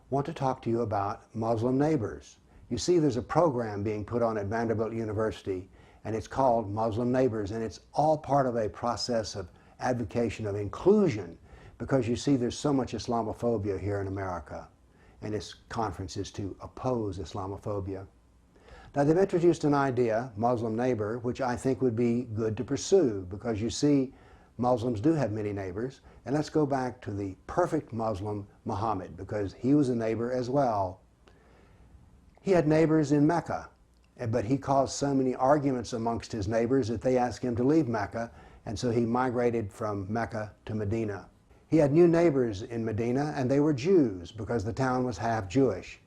want to talk to you about Muslim neighbors. You see, there's a program being put on at Vanderbilt University, and it's called Muslim Neighbors, and it's all part of a process of advocacy of inclusion, because you see there's so much Islamophobia here in America, and this conference is to oppose Islamophobia. Now, they've introduced an idea, Muslim neighbor, which I think would be good to pursue, because you see Muslims do have many neighbors. And let's go back to the perfect Muslim, Muhammad, because he was a neighbor as well. He had neighbors in Mecca, but he caused so many arguments amongst his neighbors that they asked him to leave Mecca, and so he migrated from Mecca to Medina. He had new neighbors in Medina, and they were Jews, because the town was half Jewish.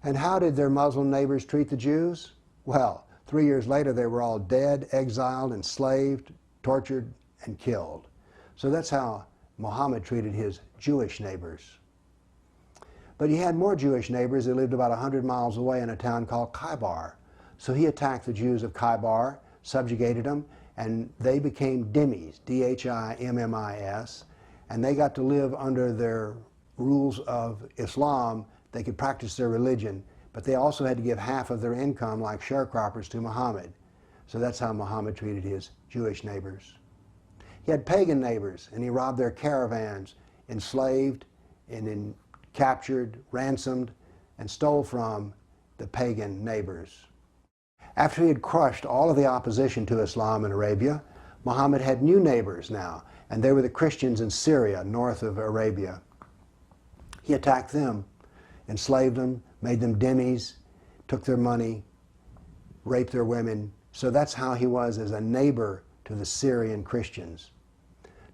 And how did their Muslim neighbors treat the Jews? Well, 3 years later they were all dead, exiled, enslaved, tortured, and killed. So that's how Muhammad treated his Jewish neighbors. But he had more Jewish neighbors who lived about 100 miles away in a town called Khaybar. So he attacked the Jews of Khaybar, subjugated them, and they became dhimmis, D-H-I-M-M-I-S, and they got to live under their rules of Islam. They could practice their religion, but they also had to give half of their income, like sharecroppers, to Muhammad. So that's how Muhammad treated his Jewish neighbors. He had pagan neighbors, and he robbed their caravans, enslaved, and then captured, ransomed, and stole from the pagan neighbors. After he had crushed all of the opposition to Islam in Arabia, Muhammad had new neighbors now, and they were the Christians in Syria, north of Arabia. He attacked them, enslaved them, made them dhimmis, took their money, raped their women. So that's how he was as a neighbor to the Syrian Christians.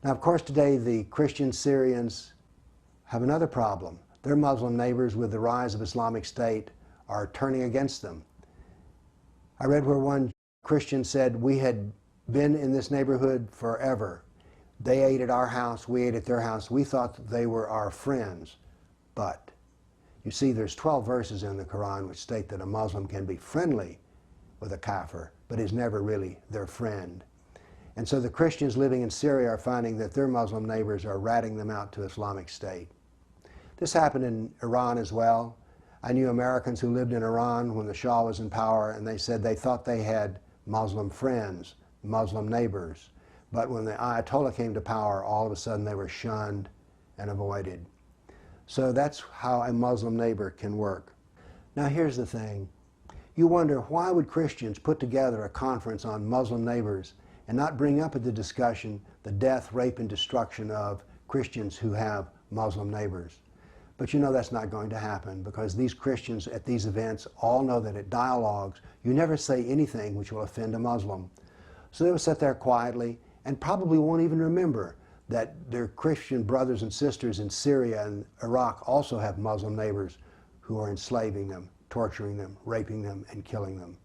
Now, of course, today the Christian Syrians have another problem. Their Muslim neighbors, with the rise of Islamic State, are turning against them. I read where one Christian said, "We had been in this neighborhood forever. They ate at our house, we ate at their house. We thought that they were our friends." But you see, there's 12 verses in the Quran which state that a Muslim can be friendly with a kafir, but is never really their friend. And so the Christians living in Syria are finding that their Muslim neighbors are ratting them out to Islamic State. This happened in Iran as well. I knew Americans who lived in Iran when the Shah was in power, and they said they thought they had Muslim friends, Muslim neighbors. But when the Ayatollah came to power, all of a sudden they were shunned and avoided. So that's how a Muslim neighbor can work. Now here's the thing. You wonder, why would Christians put together a conference on Muslim neighbors and not bring up at the discussion the death, rape, and destruction of Christians who have Muslim neighbors? But you know that's not going to happen, because these Christians at these events all know that at dialogues you never say anything which will offend a Muslim. So they will sit there quietly and probably won't even remember that their Christian brothers and sisters in Syria and Iraq also have Muslim neighbors who are enslaving them, torturing them, raping them, and killing them.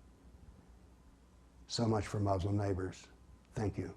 So much for Muslim neighbors. Thank you.